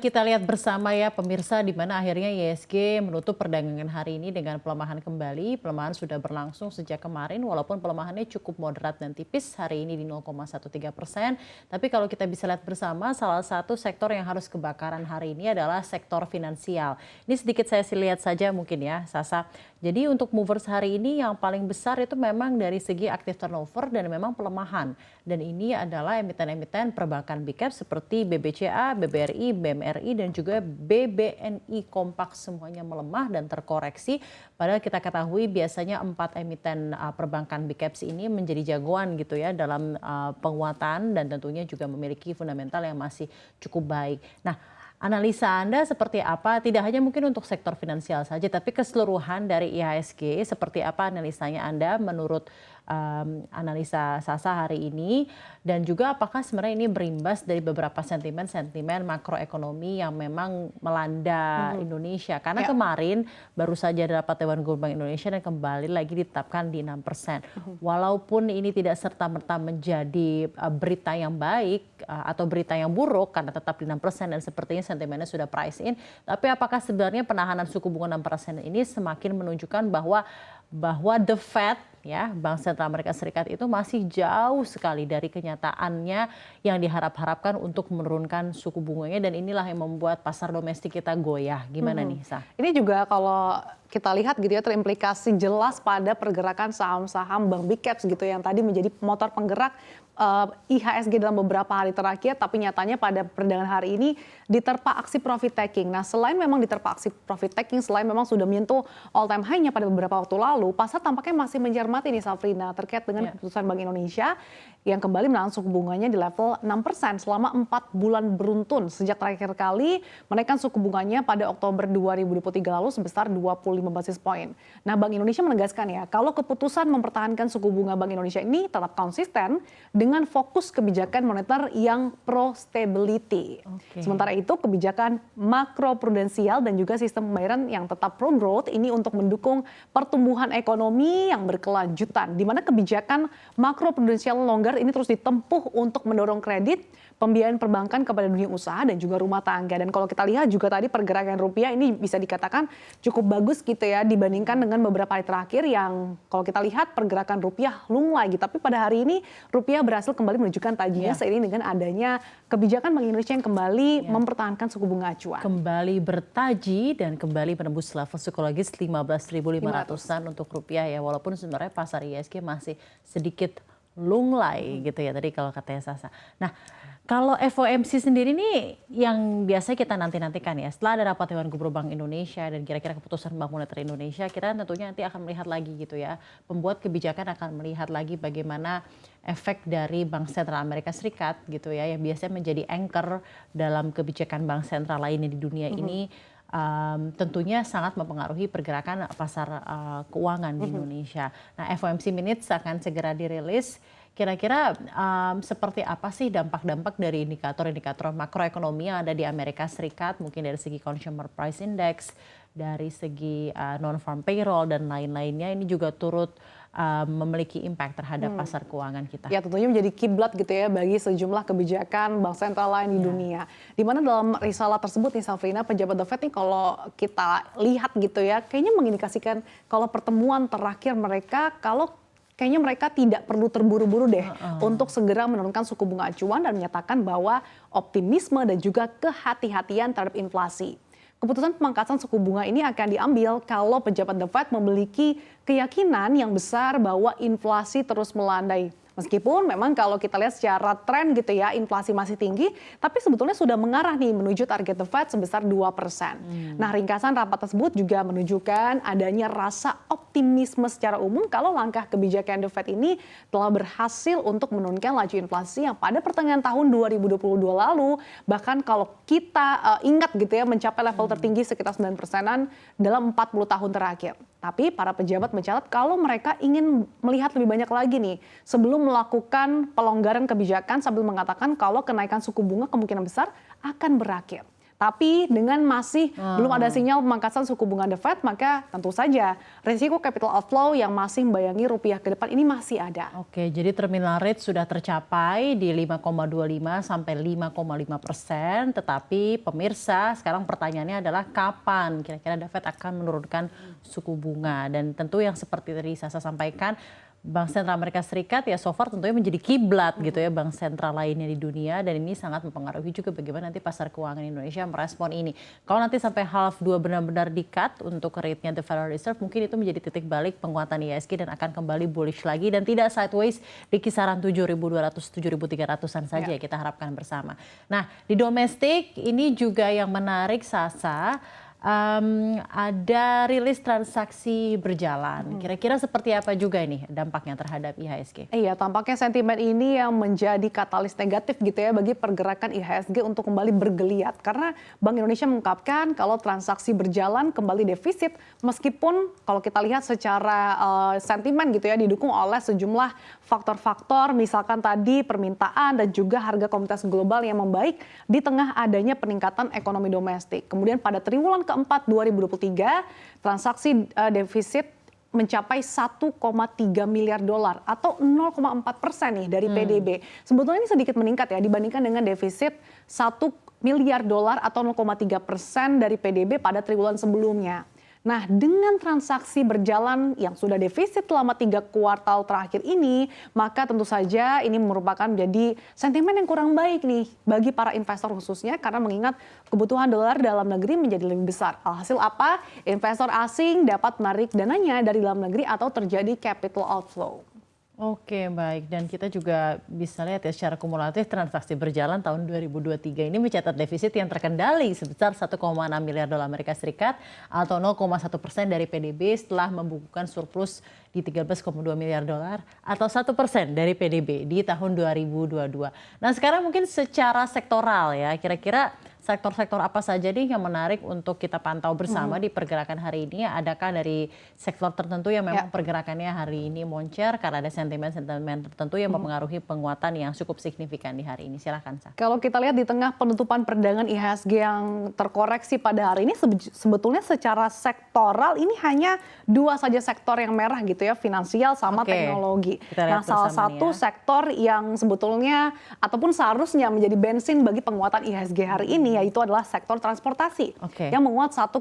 kita lihat bersama ya pemirsa di mana akhirnya IHSG menutup perdagangan hari ini dengan pelemahan kembali. Pelemahan sudah berlangsung sejak kemarin walaupun pelemahannya cukup moderat dan tipis hari ini di 0,13%. Tapi kalau kita bisa lihat bersama salah satu sektor yang harus kebakaran hari ini adalah sektor finansial. Ini sedikit saya lihat saja mungkin ya Sasa. Jadi untuk movers hari ini yang paling besar itu memang dari segi active turnover dan memang pelemahan. Dan ini adalah emiten-emiten perbankan big cap seperti BBCA, BBRI, BMRI dan juga BBNI kompak semuanya melemah dan terkoreksi. Padahal kita ketahui biasanya 4 emiten perbankan big caps ini menjadi jagoan gitu ya dalam penguatan dan tentunya juga memiliki fundamental yang masih cukup baik. Nah, analisa Anda seperti apa? Tidak hanya mungkin untuk sektor finansial saja, tapi keseluruhan dari IHSG seperti apa analisanya Anda menurut analisa Sasa hari ini? Dan juga apakah sebenarnya ini berimbas dari beberapa sentimen-sentimen makroekonomi yang memang melanda Indonesia? Karena kemarin baru saja rapat Dewan Gubernur Bank Indonesia dan kembali lagi ditetapkan di 6%. Walaupun ini tidak serta-merta menjadi berita yang baik atau berita yang buruk karena tetap di 6% dan sepertinya sentimennya sudah price in. Tapi apakah sebenarnya penahanan suku bunga 6% ini semakin menunjukkan bahwa the Fed ya Bank Sentral Amerika Serikat itu masih jauh sekali dari kenyataannya yang diharap-harapkan untuk menurunkan suku bunganya dan inilah yang membuat pasar domestik kita goyah. Gimana nih, Sa? Ini juga kalau kita lihat gitu ya terimplikasi jelas pada pergerakan saham-saham bank big caps gitu yang tadi menjadi motor penggerak IHSG dalam beberapa hari terakhir, tapi nyatanya pada perdagangan hari ini diterpa aksi profit taking. Nah, selain memang diterpa aksi profit taking, selain memang sudah menyentuh all time high-nya pada beberapa waktu lalu, pasar tampaknya masih mencermati nih Safrina terkait dengan keputusan Bank Indonesia yang kembali menahan suku bunganya di level 6% selama 4 bulan beruntun sejak terakhir kali menaikkan suku bunganya pada Oktober 2023 lalu sebesar 25 basis point. Nah, Bank Indonesia menegaskan ya, kalau keputusan mempertahankan suku bunga Bank Indonesia ini tetap konsisten dengan fokus kebijakan moneter yang pro-stability. Sementara itu kebijakan makro-prudensial dan juga sistem pembayaran yang tetap pro-growth ini untuk mendukung pertumbuhan ekonomi yang berkelanjutan. Di mana kebijakan makro-prudensial longgar ini terus ditempuh untuk mendorong kredit, pembiayaan perbankan kepada dunia usaha dan juga rumah tangga. Dan kalau kita lihat juga tadi pergerakan rupiah ini bisa dikatakan cukup bagus gitu ya dibandingkan dengan beberapa hari terakhir yang kalau kita lihat pergerakan rupiah lunglai gitu. Tapi pada hari ini rupiah berhasil kembali menunjukkan tajinya seiring dengan adanya kebijakan Bank Indonesia yang kembali mempertahankan suku bunga acuan. Kembali bertaji dan kembali menembus level psikologis 15.500-an untuk rupiah ya. Walaupun sebenarnya pasar IHSG masih sedikit lunglai gitu ya tadi kalau katanya Sasa. Nah, kalau FOMC sendiri nih yang biasa kita nanti-nantikan ya, setelah ada rapat Dewan Gubernur Bank Indonesia dan kira-kira keputusan Bank Moneter Indonesia, kita tentunya nanti akan melihat lagi gitu ya. Pembuat kebijakan akan melihat lagi bagaimana efek dari Bank Sentral Amerika Serikat gitu ya, yang biasanya menjadi anchor dalam kebijakan bank sentral lainnya di dunia ini. Tentunya sangat mempengaruhi pergerakan pasar keuangan di Indonesia. Nah, FOMC Minutes akan segera dirilis. Kira-kira seperti apa sih dampak-dampak dari indikator-indikator makroekonomi yang ada di Amerika Serikat, mungkin dari segi Consumer Price Index, dari segi non-farm payroll dan lain-lainnya ini juga turut memiliki impact terhadap pasar keuangan kita. Ya tentunya menjadi kiblat gitu ya bagi sejumlah kebijakan bank sentral lain di dunia. Di mana dalam risalah tersebut nih Safrina, pejabat The Fed nih kalau kita lihat gitu ya kayaknya mengindikasikan kalau pertemuan terakhir mereka kayaknya mereka tidak perlu terburu-buru deh untuk segera menurunkan suku bunga acuan dan menyatakan bahwa optimisme dan juga kehati-hatian terhadap inflasi. Keputusan pemangkasan suku bunga ini akan diambil kalau pejabat The Fed memiliki keyakinan yang besar bahwa inflasi terus melandai. Meskipun memang kalau kita lihat secara tren gitu ya, inflasi masih tinggi, tapi sebetulnya sudah mengarah nih menuju target The Fed sebesar 2%. Nah, ringkasan rapat tersebut juga menunjukkan adanya rasa optimisme secara umum kalau langkah kebijakan The Fed ini telah berhasil untuk menurunkan laju inflasi yang pada pertengahan tahun 2022 lalu, bahkan kalau kita ingat gitu ya, mencapai level tertinggi sekitar 9%-an dalam 40 tahun terakhir. Tapi para pejabat mencatat kalau mereka ingin melihat lebih banyak lagi nih sebelum melakukan pelonggaran kebijakan sambil mengatakan kalau kenaikan suku bunga kemungkinan besar akan berakhir. Tapi dengan masih belum ada sinyal pemangkasan suku bunga The Fed, maka tentu saja risiko capital outflow yang masih membayangi rupiah ke depan ini masih ada. Oke, jadi terminal rate sudah tercapai di 5,25 sampai 5,5%. Tetapi pemirsa, sekarang pertanyaannya adalah kapan kira-kira The Fed akan menurunkan suku bunga. Dan tentu yang seperti tadi Sasa sampaikan, Bank Sentral Amerika Serikat ya so far tentunya menjadi kiblat gitu ya bank sentral lainnya di dunia, dan ini sangat mempengaruhi juga bagaimana nanti pasar keuangan Indonesia merespon ini. Kalau nanti sampai half 2 benar-benar di-cut untuk rate-nya The Federal Reserve, mungkin itu menjadi titik balik penguatan IHSG dan akan kembali bullish lagi dan tidak sideways di kisaran 7.200 7.300-an saja ya. Kita harapkan bersama. Nah, di domestik ini juga yang menarik Sasa, ada rilis transaksi berjalan. Kira-kira seperti apa juga ini dampaknya terhadap IHSG? Iya, tampaknya sentimen ini yang menjadi katalis negatif gitu ya bagi pergerakan IHSG untuk kembali bergeliat. Karena Bank Indonesia mengungkapkan kalau transaksi berjalan kembali defisit, meskipun kalau kita lihat secara sentimen gitu ya didukung oleh sejumlah faktor-faktor, misalkan tadi permintaan dan juga harga komoditas global yang membaik di tengah adanya peningkatan ekonomi domestik. Kemudian pada triwulan keempat 2023, transaksi defisit mencapai 1,3 miliar dolar atau 0,4% nih dari PDB. Sebetulnya ini sedikit meningkat ya dibandingkan dengan defisit 1 miliar dolar atau 0,3% dari PDB pada triwulan sebelumnya. Nah, dengan transaksi berjalan yang sudah defisit selama 3 kuartal terakhir ini, maka tentu saja ini merupakan menjadi sentimen yang kurang baik nih bagi para investor khususnya karena mengingat kebutuhan dolar dalam negeri menjadi lebih besar. Alhasil apa? Investor asing dapat menarik dananya dari dalam negeri atau terjadi capital outflow. Oke, baik. Dan kita juga bisa lihat ya secara kumulatif transaksi berjalan tahun 2023 ini mencatat defisit yang terkendali sebesar 1,6 miliar dolar Amerika Serikat atau 0,1% dari PDB setelah membukukan surplus di 13,2 miliar dolar atau 1% dari PDB di tahun 2022. Nah, sekarang mungkin secara sektoral ya, kira-kira sektor-sektor apa saja nih yang menarik untuk kita pantau bersama di pergerakan hari ini? Adakah dari sektor tertentu yang memang pergerakannya hari ini moncer karena ada sentimen-sentimen tertentu yang mempengaruhi penguatan yang cukup signifikan di hari ini? Silakan, Sa. Kalau kita lihat di tengah penutupan perdagangan IHSG yang terkoreksi pada hari ini, sebetulnya secara sektoral ini hanya 2 saja sektor yang merah gitu ya, finansial sama teknologi. Nah, salah satu sektor yang sebetulnya ataupun seharusnya menjadi bensin bagi penguatan IHSG hari ini yaitu adalah sektor transportasi yang menguat 1,47%.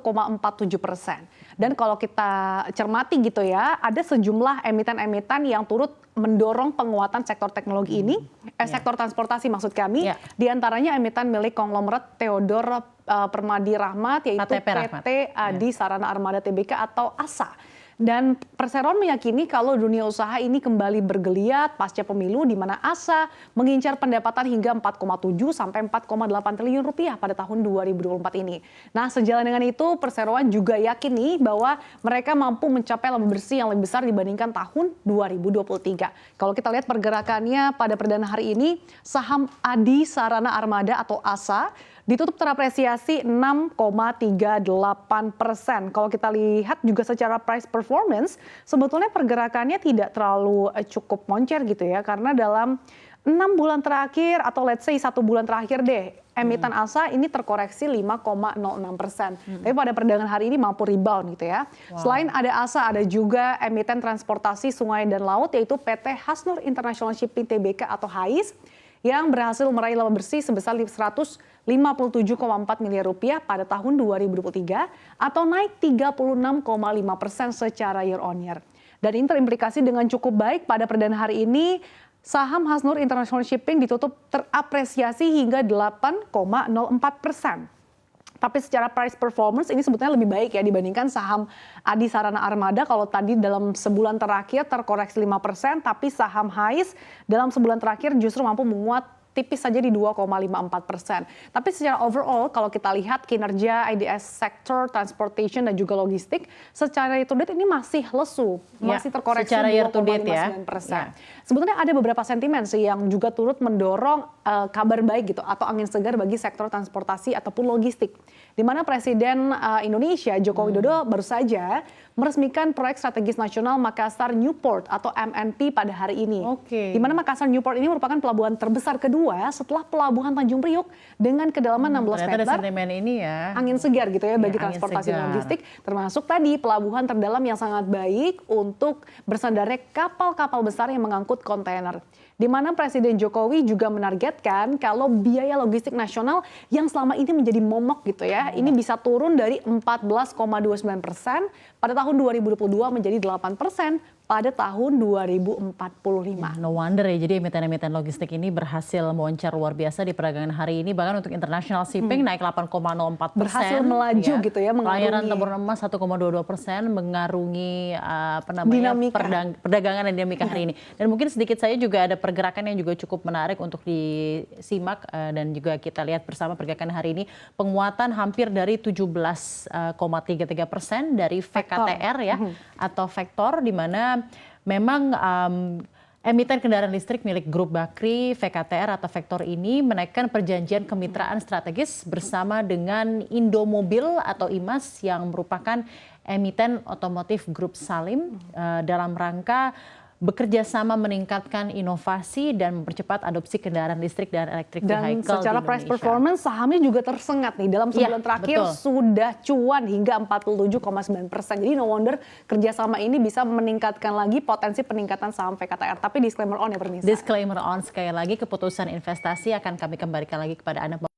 Dan kalau kita cermati gitu ya, ada sejumlah emiten-emiten yang turut mendorong penguatan sektor teknologi ini, sektor transportasi maksud kami, diantaranya emiten milik konglomerat Theodore Permadi Rahmat yaitu PT Adi Sarana Armada Tbk atau ASA. Dan Perseroan meyakini kalau dunia usaha ini kembali bergeliat pasca pemilu di mana ASA mengincar pendapatan hingga 4,7 sampai 4,8 triliun rupiah pada tahun 2024 ini. Nah, sejalan dengan itu Perseroan juga yakin nih bahwa mereka mampu mencapai laba bersih yang lebih besar dibandingkan tahun 2023. Kalau kita lihat pergerakannya pada perdana hari ini, saham Adi Sarana Armada atau ASA ditutup terapresiasi 6,38%. Kalau kita lihat juga secara price performance, sebetulnya pergerakannya tidak terlalu cukup moncer gitu ya, karena dalam 6 bulan terakhir atau let's say 1 bulan terakhir deh, emiten ASA ini terkoreksi 5,06%. Tapi pada perdagangan hari ini mampu rebound gitu ya. Selain ada ASA, ada juga emiten transportasi sungai dan laut yaitu PT Hasnur International Shipping Tbk atau HAIS yang berhasil meraih laba bersih sebesar 157,4 miliar rupiah pada tahun 2023 atau naik 36,5% secara year on year. Dan ini terimplikasi dengan cukup baik pada perdana hari ini saham Hasnur International Shipping ditutup terapresiasi hingga 8,04%. Tapi secara price performance ini sebetulnya lebih baik ya dibandingkan saham Adi Sarana Armada. Kalau tadi dalam sebulan terakhir terkoreksi 5%, tapi saham HAIS dalam sebulan terakhir justru mampu menguat tipis saja di 2,54%. Tapi secara overall kalau kita lihat kinerja IDS sektor transportation dan juga logistik secara year to date ini masih lesu, masih terkoreksi 2,59%. Sebetulnya ada beberapa sentimen sih yang juga turut mendorong kabar baik gitu atau angin segar bagi sektor transportasi ataupun logistik. Di mana Presiden Indonesia Joko Widodo baru saja meresmikan proyek strategis nasional Makassar Newport atau MNP pada hari ini. Di mana Makassar Newport ini merupakan pelabuhan terbesar kedua kedua setelah Pelabuhan Tanjung Priok dengan kedalaman 16 Ternyata ada meter. sentimen ini ya. Angin segar gitu ya bagi Iya, angin transportasi dan segar. logistik, termasuk tadi pelabuhan terdalam yang sangat baik untuk bersandarnya kapal-kapal besar yang mengangkut kontainer. Di mana Presiden Jokowi juga menargetkan kalau biaya logistik nasional yang selama ini menjadi momok gitu ya, ini bisa turun dari 14,29% pada tahun 2022 menjadi 8% pada tahun 2045. No wonder ya, jadi emiten-emiten logistik ini berhasil moncer luar biasa di perdagangan hari ini. Bahkan untuk international shipping naik 8,04%. Berhasil melaju gitu ya, mengarungi. Pelayaran tabur emas 1,22%, mengarungi Dinamika. perdagangan dan dinamika hari ini. Dan mungkin sedikit saja juga ada pergerakan yang juga cukup menarik untuk disimak dan juga kita lihat bersama pergerakan hari ini. Penguatan hampir dari 17,33% dari VKTR ya, atau Vektor, di mana memang emiten kendaraan listrik milik Grup Bakri, VKTR atau Vektor ini menaikkan perjanjian kemitraan strategis bersama dengan Indomobil atau IMAS yang merupakan emiten otomotif Grup Salim dalam rangka bekerja sama meningkatkan inovasi dan mempercepat adopsi kendaraan listrik dan electric Dan vehicle secara di price Indonesia. performance sahamnya juga tersengat nih. Dalam sebulan terakhir betul. sudah cuan hingga 47,9%. Jadi no wonder kerjasama ini bisa meningkatkan lagi potensi peningkatan saham VKTR. Tapi disclaimer on ya Bernisa. Disclaimer on, sekali lagi keputusan investasi akan kami kembalikan lagi kepada Anda.